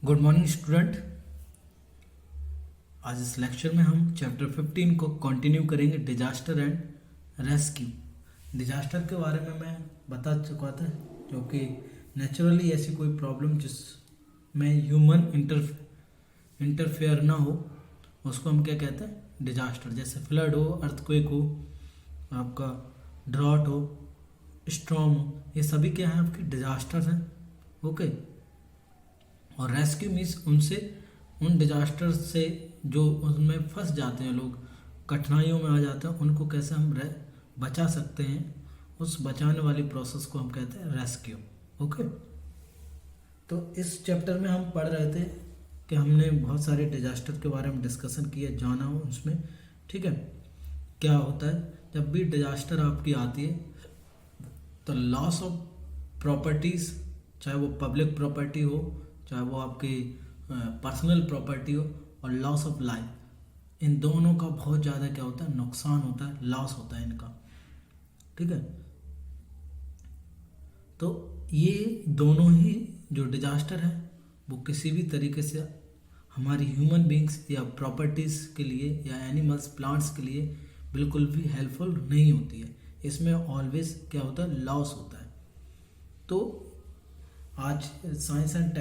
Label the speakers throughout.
Speaker 1: Good morning student. आज इस lecture में हम चैप्टर 15 को कंटिन्यू करेंगे, डिजास्टर एंड रेस्क्यू। डिजास्टर के बारे में मैं बता चुका था, जो कि नेचुरली ऐसी कोई प्रॉब्लम जिसमें ह्यूमन इंटरफेयर ना हो, उसको हम क्या कहते हैं, डिजास्टर। जैसे फ्लड हो, अर्थक्वेक हो, आपका ड्रॉट हो, स्टॉर्म हो, ये सभी क्या है, आपके डिजास्टर हैं। ओके। और रेस्क्यू मीन्स उन डिजास्टर से जो उनमें फंस जाते हैं लोग, कठिनाइयों में आ जाते हैं, उनको कैसे हम बचा सकते हैं, उस बचाने वाली प्रोसेस को हम कहते हैं रेस्क्यू। ओके। तो इस चैप्टर में हम पढ़ रहे थे कि हमने बहुत सारे डिजास्टर के बारे में डिस्कशन किया, जाना हो उसमें। ठीक है। क्या होता है जब भी डिजास्टर आपकी आती है, तो लॉस ऑफ प्रॉपर्टीज़, चाहे वो पब्लिक प्रॉपर्टी हो, चाहे वो आपकी पर्सनल प्रॉपर्टी हो, और लॉस ऑफ लाइफ, इन दोनों का बहुत ज़्यादा क्या होता है, नुकसान होता है, लॉस होता है इनका। ठीक है। तो ये दोनों ही जो डिजास्टर है, वो किसी भी तरीके से हमारी ह्यूमन बींग्स या प्रॉपर्टीज़ के लिए या एनिमल्स, प्लांट्स के लिए बिल्कुल भी हेल्पफुल नहीं होती है। इसमें ऑलवेज क्या होता है, लॉस होता है। तो आज साइंस एंड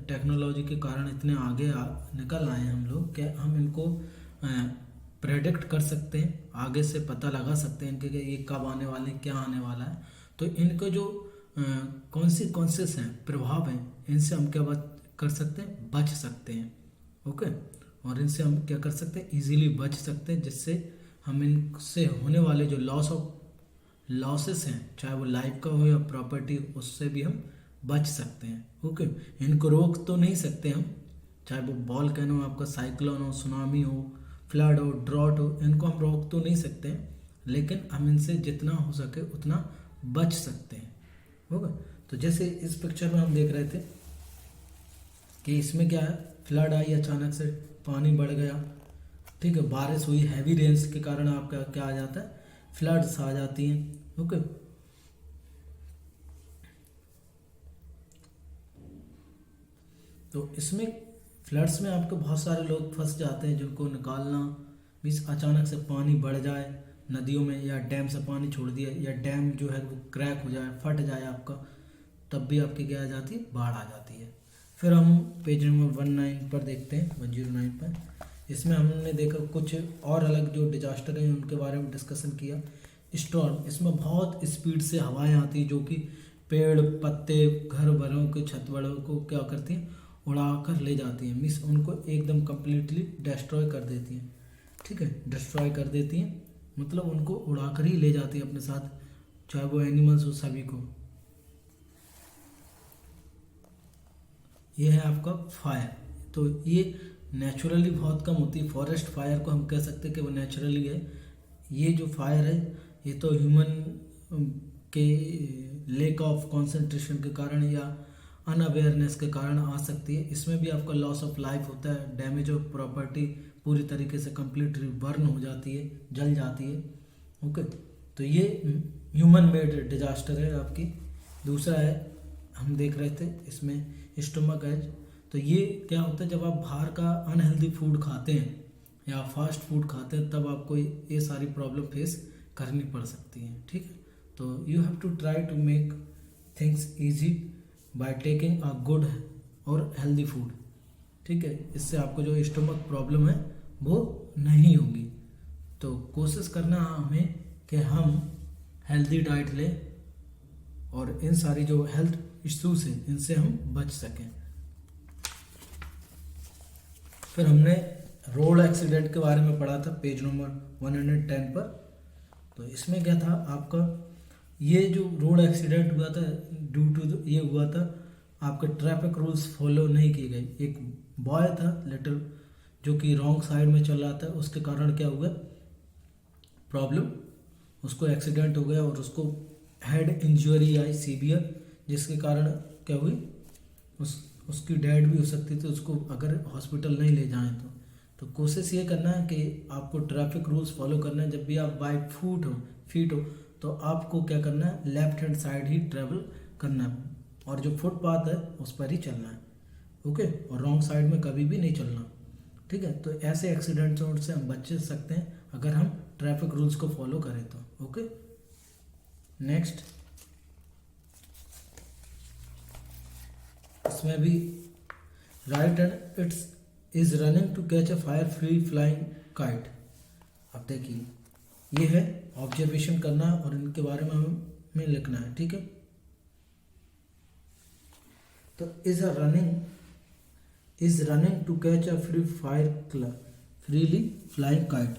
Speaker 1: टेक्नोलॉजी के कारण इतने आगे निकल आए हम लोग कि हम इनको प्रेडिक्ट कर सकते हैं, आगे से पता लगा सकते हैं इनके कि ये कब आने वाले हैं, क्या आने वाला है। तो इनको जो कॉन्सिक्वेंसेस हैं, प्रभाव हैं, इनसे हम क्या कर सकते हैं, बच सकते हैं। ओके। और इनसे हम क्या कर सकते हैं, इजीली बच सकते हैं, जिससे हम इनसे होने वाले जो लॉसेस हैं, चाहे वो लाइफ का हो या प्रॉपर्टी, उससे भी हम बच सकते हैं। ओके। इनको रोक तो नहीं सकते हम, चाहे वो वोल्केनो, आपका साइक्लोन हो, सुनामी हो, फ्लड हो, ड्रॉट हो, इनको हम रोक तो नहीं सकते हैं, लेकिन हम इनसे जितना हो सके उतना बच सकते हैं। ओके। तो जैसे इस पिक्चर में हम देख रहे थे कि इसमें क्या है, फ्लड आई, अचानक से पानी बढ़ गया। ठीक है। बारिश हुई, हैवी रेन्स के कारण आपका क्या आ जाता है, फ्लड्स आ जाती हैं। ओके। तो इसमें फ्लड्स में आपके बहुत सारे लोग फंस जाते हैं, जिनको निकालना मीन्स अचानक से पानी बढ़ जाए नदियों में, या डैम से पानी छोड़ दिया, या डैम जो है वो क्रैक हो जाए, फट जाए आपका, तब भी आपकी क्या आ जाती है, बाढ़ आ जाती है। फिर हम पेज नंबर 19 पर देखते हैं, 109 पर। इसमें हमने देखा कुछ और अलग जो डिजास्टर हैं उनके बारे में डिस्कशन किया। स्टॉर्म, इसमें बहुत स्पीड से हवाएं आती हैं, जो कि पेड़ पत्ते, घर भरों के छत बड़ों को क्या करती हैं, उड़ा कर ले जाती हैं, मीन्स उनको एकदम कम्प्लीटली डिस्ट्रॉय कर देती हैं। ठीक है। डिस्ट्रॉय कर देती हैं मतलब उनको उड़ा कर ही ले जाती हैं अपने साथ, चाहे वो एनिमल्स हो, सभी को। ये है आपका फायर। तो ये नेचुरली बहुत कम होती है। फॉरेस्ट फायर को हम कह सकते हैं कि वो नेचुरली है। ये जो फायर है, ये तो ह्यूमन के लेक ऑफ कंसंट्रेशन के कारण या अनअवेयरनेस के कारण आ सकती है। इसमें भी आपका लॉस ऑफ लाइफ होता है, डैमेज ऑफ प्रॉपर्टी पूरी तरीके से कम्प्लीटली बर्न हो जाती है, जल जाती है। ओके। तो ये ह्यूमन मेड डिजास्टर है आपकी। दूसरा है, हम देख रहे थे इसमें स्टोमक एज। तो ये क्या होता है, जब आप बाहर का अनहेल्दी फूड खाते हैं या फास्ट फूड खाते हैं, तब आपको ये सारी प्रॉब्लम फेस करनी पड़ सकती हैं। ठीक है। तो you have to try to make things easy by taking a good और हेल्दी फूड। ठीक है। इससे आपको जो स्टोमक प्रॉब्लम है वो नहीं होगी। तो कोशिश करना हमें कि हम हेल्दी डाइट लें और इन सारी जो हेल्थ इश्यूज हैं इनसे हम बच सकें। फिर हमने रोड एक्सीडेंट के बारे में पढ़ा था, पेज नंबर 110 पर। तो इसमें क्या था आपका, ये जो रोड एक्सीडेंट हुआ था, ड्यू टू ये हुआ था आपके ट्रैफिक रूल्स फॉलो नहीं किए गए। एक बॉय था लिटिल, जो कि रॉन्ग साइड में चल रहा था, उसके कारण क्या हुआ प्रॉब्लम, उसको एक्सीडेंट हो गया और उसको हेड इंजरी आई सीवियर, जिसके कारण क्या हुई, उसकी डेथ भी हो सकती थी, उसको अगर हॉस्पिटल नहीं ले जाएं तो कोशिश ये करना है कि आपको ट्रैफिक रूल्स फॉलो करना है। जब भी आप बाई फीट हो तो आपको क्या करना है, लेफ्ट हैंड साइड ही ट्रेवल करना है, और जो फुटपाथ है उस पर ही चलना है। ओके, और रॉन्ग साइड में कभी भी नहीं चलना, ठीक है। तो ऐसे एक्सीडेंट्स से हम बच सकते हैं अगर हम ट्रैफिक रूल्स को फॉलो करें तो। ओके, नेक्स्ट, इसमें भी right hand it's is running to catch a fire free flying kite. अब देखिए, ये है ऑब्जर्वेशन करना है और इनके बारे में हमें लिखना है, ठीक है। तो is running to catch a freely flying kite,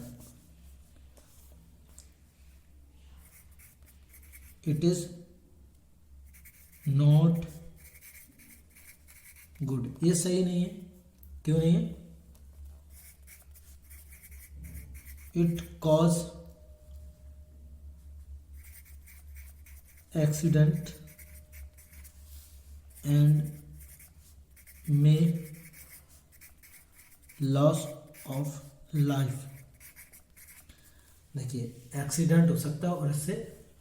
Speaker 1: it is not good. ये सही नहीं है, क्यों नहीं है? It cause accident and may loss of life. देखिए, एक्सीडेंट हो सकता है और इससे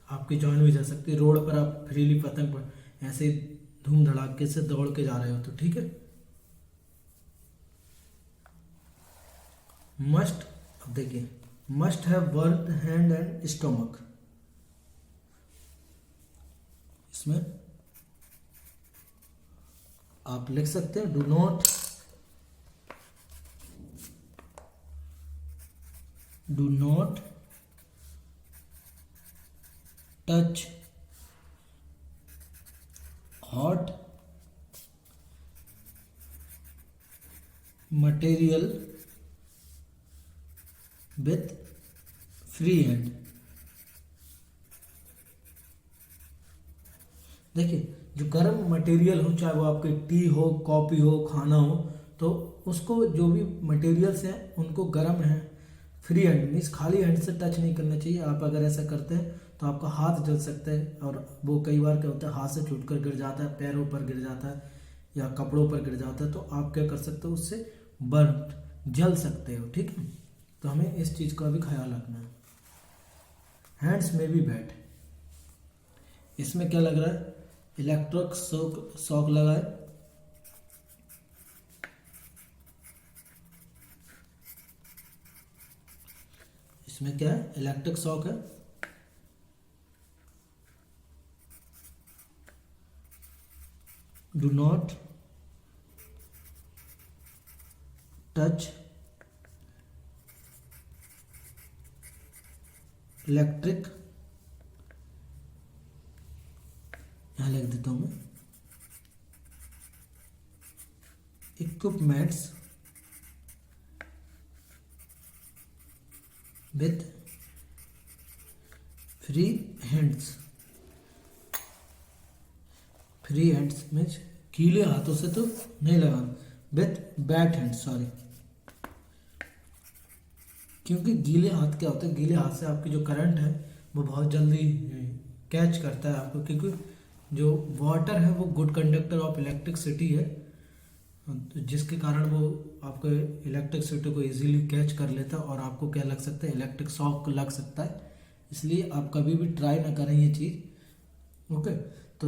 Speaker 1: आपकी जान भी जा सकती है। रोड पर आप फ्रीली पतंग पर ऐसे धूम धड़ाके से दौड़ के जा रहे हो तो, ठीक है। मस्ट, अब देखिए, must have burn hand and stomach. इसमें आप लिख सकते हैं do not touch hot material with free hand. देखिए, जो गर्म मटेरियल हो, चाहे वो आपके टी हो, कॉफ़ी हो, खाना हो, तो उसको जो भी मटेरियल्स हैं उनको गर्म है फ्री हैंड मीन्स खाली हैंड से टच नहीं करना चाहिए। आप अगर ऐसा करते हैं तो आपका हाथ जल सकता है, और वो कई बार क्या होता है हाथ से छूट कर गिर जाता है, पैरों पर गिर जाता है या कपड़ों पर गिर जाता है, तो आप क्या कर सकते हो, उससे बर्न जल सकते हो, ठीक है। तो हमें इस चीज़ का भी ख्याल रखना है। हैंड्स में भी बैट, इसमें क्या लग रहा है, इलेक्ट्रिक शॉक लगा है। इसमें क्या है, इलेक्ट्रिक शॉक है। डू नॉट टच इलेक्ट्रिक, यहां लिख देता हूं मैं, equipments with free hands. Free hands means गीले हाथों से तो नहीं लगाना, विथ बैट हैंड, सॉरी, क्योंकि गीले हाथ क्या होता है, गीले हाथ से आपकी जो करंट है वो बहुत जल्दी कैच करता है आपको, क्योंकि जो वाटर है वो गुड कंडक्टर ऑफ इलेक्ट्रिसिटी है, तो जिसके कारण वो आपको इलेक्ट्रिसिटी को इजीली कैच कर लेता है और आपको क्या लग सकता है, इलेक्ट्रिक शॉक लग सकता है। इसलिए आप कभी भी ट्राई ना करें ये चीज़। ओके, तो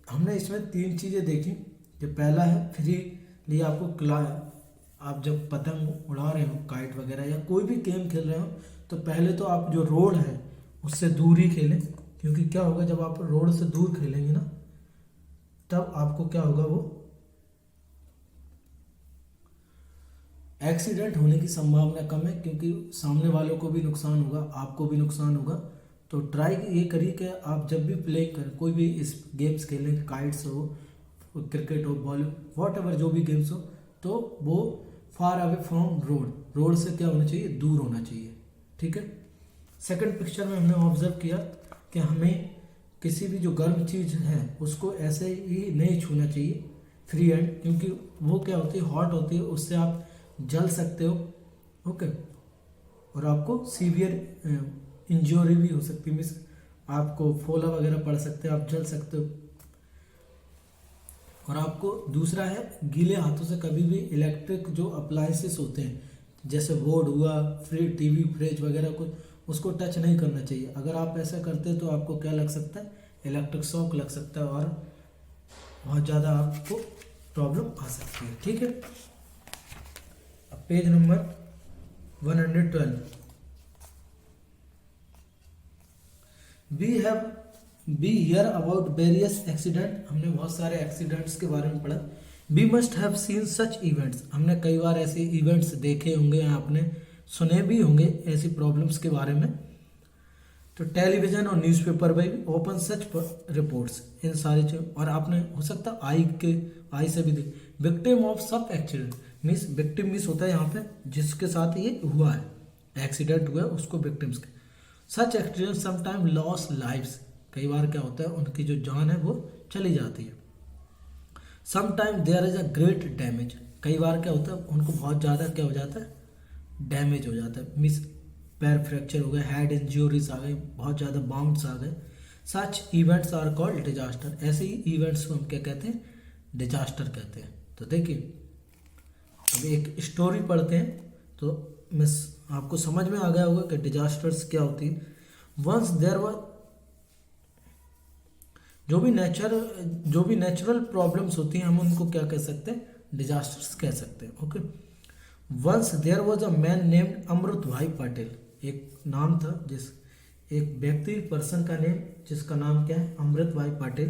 Speaker 1: हमने इसमें 3 चीज़ें देखी। कि पहला है फ्री आपको आप जब पतंग उड़ा रहे हो, काइट वगैरह या कोई भी गेम खेल रहे हो, तो पहले तो आप जो रोड है उससे दूर ही खेलें, क्योंकि क्या होगा, जब आप रोड से दूर खेलेंगे ना, तब आपको क्या होगा, वो एक्सीडेंट होने की संभावना कम है, क्योंकि सामने वालों को भी नुकसान होगा, आपको भी नुकसान होगा। तो ट्राई ये करिए कि आप जब भी प्ले करें, कोई भी इस गेम्स खेलें, काइट्स हो, क्रिकेट हो, बॉल, वॉट एवर जो भी गेम्स हो, तो वो फार अवे फ्रॉम रोड से क्या होना चाहिए, दूर होना चाहिए, ठीक है। सेकंड पिक्चर में हमने ऑब्जर्व किया कि हमें किसी भी जो गर्म चीज़ है उसको ऐसे ही नहीं छूना चाहिए फ्री हैंड, क्योंकि वो क्या होती है, हॉट होती है, उससे आप जल सकते हो। ओके, और आपको सीवियर इंजरी भी हो सकती है, मीन्स आपको फोला वगैरह पड़ सकते हैं, आप जल सकते हो। और आपको दूसरा है, गीले हाथों से कभी भी इलेक्ट्रिक जो अप्लायंसेस होते हैं, जैसे बोर्ड हुआ, टीवी, फ्रिज वगैरह कुछ, उसको टच नहीं करना चाहिए। अगर आप ऐसा करते हैं तो आपको क्या लग सकता है, इलेक्ट्रिक शॉक लग सकता है और बहुत ज़्यादा आपको प्रॉब्लम आ सकती है। ठीक है, अब page number 112। We hear about various accident, हमने बहुत सारे एक्सीडेंट्स के बारे में पढ़ा। We must have seen such events, हमने कई बार ऐसे इवेंट्स देखे होंगे या आपने सुने भी होंगे ऐसी प्रॉब्लम्स के बारे में। तो टेलीविजन और न्यूज़पेपर पे भी ओपन सच रिपोर्ट्स, इन सारी चीज़, और आपने हो सकता है आई से भी देख। विक्टिम ऑफ सब एक्सीडेंट मीन्स, विक्टिम मीन्स होता है यहाँ पे जिसके साथ ये हुआ है, एक्सीडेंट हुआ है उसको विक्टिम्स के। सच एक्सीडेंट समटाइम लॉस लाइव्स, कई बार क्या होता है उनकी जो जान है वो चली जाती है। Sometime there is a great damage, कई बार क्या होता है उनको बहुत ज़्यादा क्या हो जाता है, डैमेज हो जाता है, मीन्स पैर फ्रैक्चर हो गए, हेड इंजरीज आ गई, बहुत ज़्यादा बाउंड्स आ गए। Such events are called disaster, ऐसे ही इवेंट्स को हम क्या कहते हैं, डिजास्टर कहते हैं। तो देखिए अब एक स्टोरी पढ़ते हैं तो मैं आपको समझ में आ गया होगा कि डिजास्टर्स क्या होती है। वंस देयर वर, जो भी नेचुरल प्रॉब्लम्स होती हैं हम उनको क्या कह सकते हैं, डिजास्टर्स कह सकते हैं। Okay, once there was a man named Amrit Bhai Patel, एक नाम था एक व्यक्ति पर्सन का नेम जिसका नाम क्या है, अमृत भाई पटेल।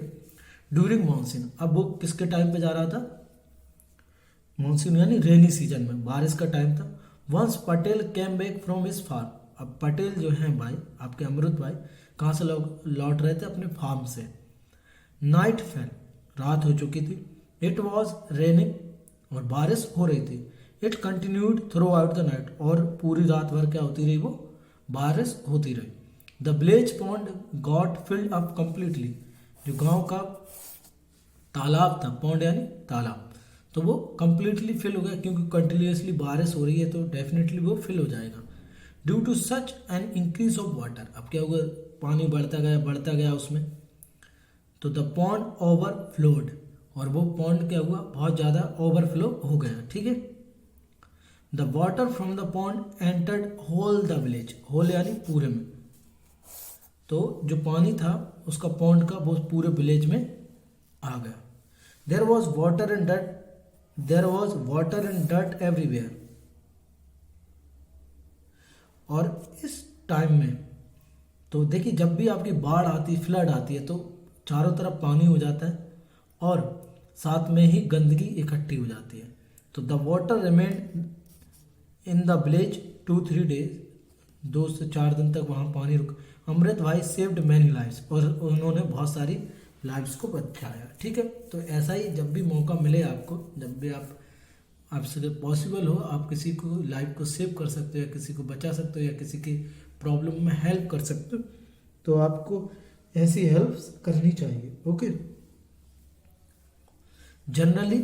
Speaker 1: ड्यूरिंग मानसून, अब वो किसके टाइम पे जा रहा था, मानसून यानी रेनी सीजन में, बारिश का टाइम था। Once Patel came back from his farm, अब पटेल जो हैं भाई आपके अमृत भाई कहाँ से लौट रहे थे, अपने फार्म से। नाइट फेल, रात हो चुकी थी। इट वॉज रेनिंग, और बारिश हो रही थी। It continued through out the night, और पूरी रात भर क्या होती रही, वो बारिश होती रही। The village pond got filled up completely, जो गांव का तालाब था, पॉन्ड यानी तालाब, तो वो कंप्लीटली फिल हो गया, क्योंकि कंटिन्यूसली बारिश हो रही है तो डेफिनेटली वो फिल हो जाएगा। Due to such an increase of water, अब क्या होगा, पानी बढ़ता गया उसमें, तो द पॉन्ड ओवरफ्लोड, और वो पॉन्ड क्या हुआ, बहुत ज़्यादा ओवरफ्लो हो गया। ठीक है, the water from the pond entered whole the village, whole यानी पूरे में, तो जो पानी था उसका पॉन्ड का वो पूरे विलेज में आ गया। There was water and dirt everywhere, और इस टाइम में तो देखिए जब भी आपकी बाढ़ आती, फ्लड आती है, तो चारों तरफ पानी हो जाता है और साथ में ही गंदगी इकट्ठी हो जाती है। तो the water remained in the village 2-3 days, 2 से 4 दिन तक वहाँ पानी रुका। अमृत भाई सेव्ड मैनी लाइव्स, और उन्होंने बहुत सारी लाइव्स को बचाया। ठीक है, तो ऐसा ही जब भी मौका मिले आपको, जब भी आपसे पॉसिबल हो, आप किसी को लाइफ को सेव कर सकते हो, या किसी को बचा सकते हो, या किसी की प्रॉब्लम में हेल्प कर सकते हो, तो आपको ऐसी हेल्प करनी चाहिए। Okay, generally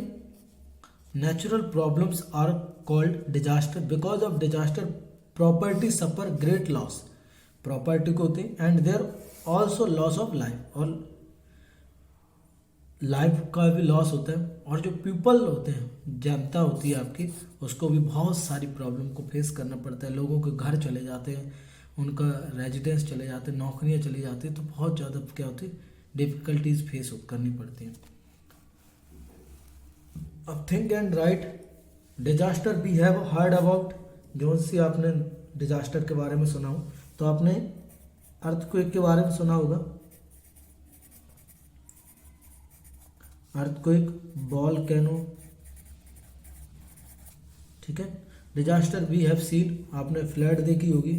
Speaker 1: natural problems are called disaster because of disaster property suffer great loss, property को होती है, and there also loss of life, और लाइफ का भी लॉस होता है, और जो पीपल होते हैं, जनता होती है आपकी, उसको भी बहुत सारी प्रॉब्लम को फेस करना पड़ता है। लोगों के घर चले जाते हैं, उनका रेजिडेंस चले जाते हैं, नौकरियां चली जाती हैं, तो बहुत ज़्यादा क्या होती है, डिफिकल्टीज फेस करनी पड़ती हैं। अब think and write, disaster we have heard about, जो सी आपने डिजास्टर के बारे में सुना हो, तो आपने अर्थक्वेक के बारे में सुना होगा, अर्थक्वेक, वोल्केनो। ठीक है, डिजास्टर वी हैव सीन, आपने फ्लड देखी होगी,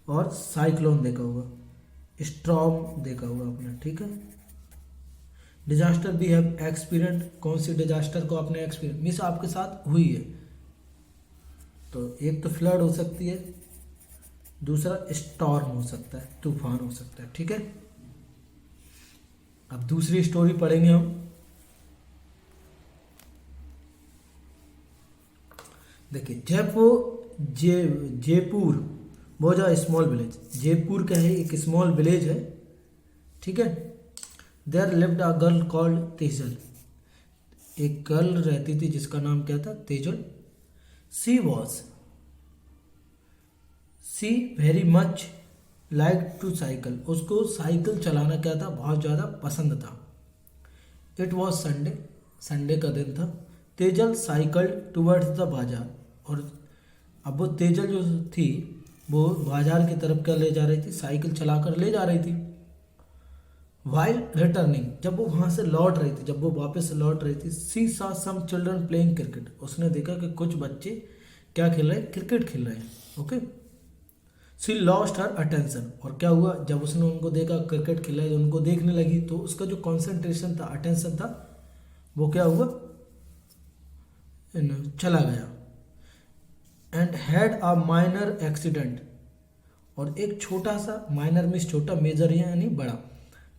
Speaker 1: और साइक्लोन देखा होगा, स्टॉर्म देखा होगा आपने। ठीक है, डिजास्टर वी हैव एक्सपीरियंस, कौन सी डिजास्टर को आपने एक्सपीरियंस मीन्स आपके साथ हुई है, तो एक तो फ्लड हो सकती है, दूसरा स्टॉर्म हो सकता है, तूफान हो सकता है। ठीक है, अब दूसरी स्टोरी पढ़ेंगे हम। देखिए जयपुर वो जो स्मॉल विलेज, जयपुर का है, एक स्मॉल विलेज है। ठीक है, there lived a girl called Tejal, एक गर्ल रहती थी जिसका नाम क्या था, Tejal. She very much like to cycle, उसको साइकिल चलाना क्या था, बहुत ज़्यादा पसंद था। इट वॉज संडे, संडे का दिन था। तेजल साइकिल टुवर्ड्स द बाजार, और अब वो तेजल जो थी वो बाजार की तरफ क्या ले जा रही थी, साइकिल चलाकर ले जा रही थी। वाइल रिटर्निंग, जब वो वहाँ से लौट रही थी, जब वो वापस से लौट रही थी, सी सा सम चिल्ड्रन प्लेइंग क्रिकेट, उसने देखा कि कुछ बच्चे क्या खेल रहे हैं, क्रिकेट खेल रहे हैं। ओके, सी लॉस्ट हर अटेंशन, और क्या हुआ, जब उसने उनको देखा क्रिकेट खेल रहे, उनको देखने लगी, तो उसका जो कॉन्सेंट्रेशन था, अटेंशन था, वो क्या हुआ, चला गया। And had a minor accident, और एक छोटा सा, माइनर मीन्स छोटा, मेजर यानी बड़ा,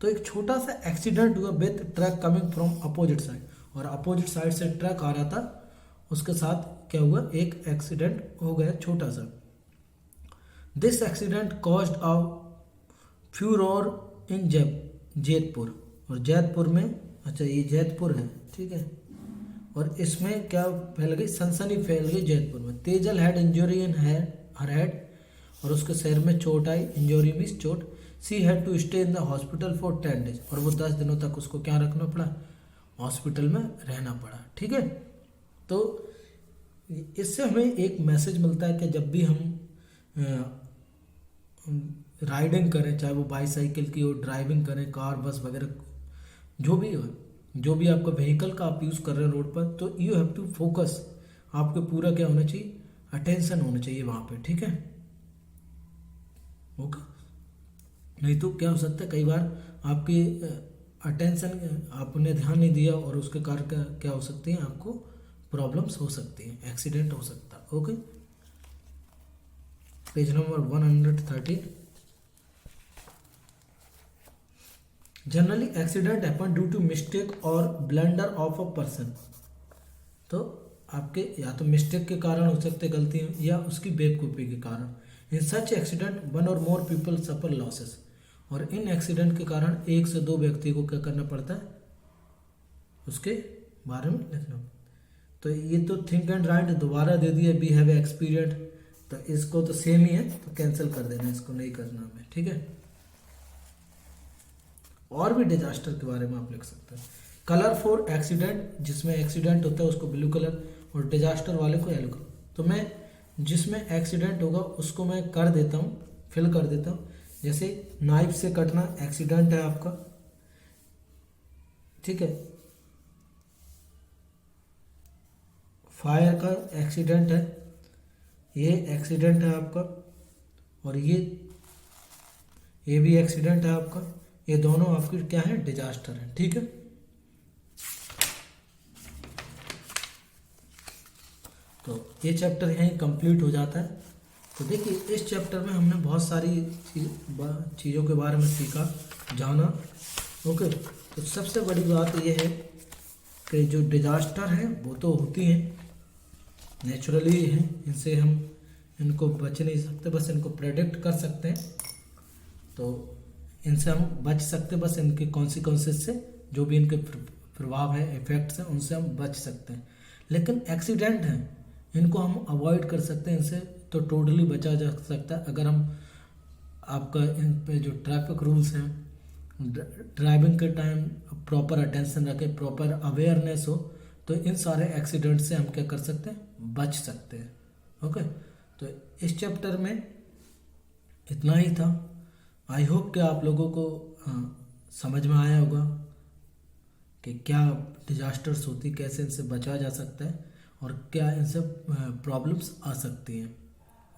Speaker 1: तो एक छोटा सा एक्सीडेंट हुआ with truck coming from opposite side, और अपोजिट साइड से ट्रक आ रहा था, उसके साथ क्या हुआ, एक एक्सीडेंट हो गया छोटा सा। दिस एक्सीडेंट कॉज्ड अ फ्यूरोर इन जैतपुर, और जैतपुर में, अच्छा ये जैतपुर है, ठीक है, और इसमें क्या फैल गई, सनसनी फैल गई जैतपुर में। Tejal had injury in her head, और उसके सिर में चोट आई, इंजरी मीन्स चोट। She had to stay in the hospital for 10 days, और वो 10 दिनों तक उसको क्या रखना पड़ा, हॉस्पिटल में रहना पड़ा, ठीक है। तो इससे हमें एक मैसेज मिलता है कि जब भी हम राइडिंग करें, चाहे वो बाईसाइकिल की हो, ड्राइविंग करें, कार बस वगैरह जो भी हो, जो भी आपका व्हीकल का आप यूज़ कर रहे हैं रोड पर, तो यू हैव टू फोकस, आपको पूरा क्या होना चाहिए, अटेंशन होना चाहिए वहाँ पे, ठीक है। ओके, नहीं तो क्या हो सकता है, कई बार आपकी अटेंशन, आपने ध्यान नहीं दिया, और उसके कारण क्या हो सकती है, आपको प्रॉब्लम्स हो सकती हैं, एक्सीडेंट हो सकता है। Okay, page number 113। Generally accident happen due to mistake और ब्लंडर ऑफ अ पर्सन, तो आपके या तो मिस्टेक के कारण हो सकते गलती, या उसकी बेवकूफ़ी के कारण। इन सच एक्सीडेंट वन और मोर पीपल सफर लॉसेस, और इन एक्सीडेंट के कारण एक से दो व्यक्ति को क्या करना पड़ता है, उसके बारे में लिखना। तो ये तो थिंक एंड राइट दोबारा दे दिया, बी हैव एक्सपीरियंस, तो इसको तो सेम ही है, तो कैंसिल कर देना, इसको नहीं करना हमें, ठीक है। और भी डिजास्टर के बारे में आप लिख सकते हैं। कलर फॉर एक्सीडेंट, जिसमें एक्सीडेंट होता है उसको ब्लू कलर, और डिजास्टर वाले को येलो कलर। तो मैं जिसमें एक्सीडेंट होगा उसको मैं कर देता हूँ, फिल कर देता हूँ। जैसे नाइफ से कटना एक्सीडेंट है आपका, ठीक है। फायर का एक्सीडेंट है, ये एक्सीडेंट है आपका, और ये भी एक्सीडेंट है आपका, ये दोनों आपके क्या है, डिजास्टर है, ठीक है। तो ये चैप्टर यहीं कंप्लीट हो जाता है। तो देखिए इस चैप्टर में हमने बहुत सारी चीज़ों के बारे में सीखा, जाना। ओके, तो सबसे बड़ी बात ये है कि जो डिजास्टर हैं वो तो होती हैं, नेचुरली हैं, इनसे हम इनको बच नहीं सकते, बस इनको प्रेडिक्ट कर सकते हैं, तो इनसे हम बच सकते, बस इनके कॉन्सिक्वेंसेस से, जो भी इनके प्रभाव है, इफेक्ट्स हैं, उनसे हम बच सकते हैं। लेकिन एक्सीडेंट हैं, इनको हम अवॉइड कर सकते हैं, इनसे तो टोटली बचा जा सकता है अगर हम, आपका इन पे जो ट्रैफिक रूल्स हैं, ड्राइविंग के टाइम प्रॉपर अटेंशन रखें, प्रॉपर अवेयरनेस हो, तो इन सारे एक्सीडेंट से हम क्या कर सकते हैं, बच सकते हैं। ओके, तो इस चैप्टर में इतना ही था। आई होप कि आप लोगों को समझ में आया होगा कि क्या डिजास्टर्स होती, कैसे इनसे बचा जा सकता है, और क्या इनसे प्रॉब्लम्स आ सकती हैं।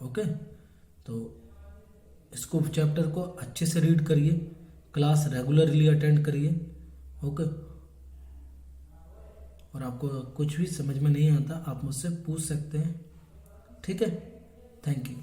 Speaker 1: ओके, तो इसको चैप्टर को अच्छे से रीड करिए, क्लास रेगुलरली अटेंड करिए। ओके, और आपको कुछ भी समझ में नहीं आता आप मुझसे पूछ सकते हैं, ठीक है। Thank you.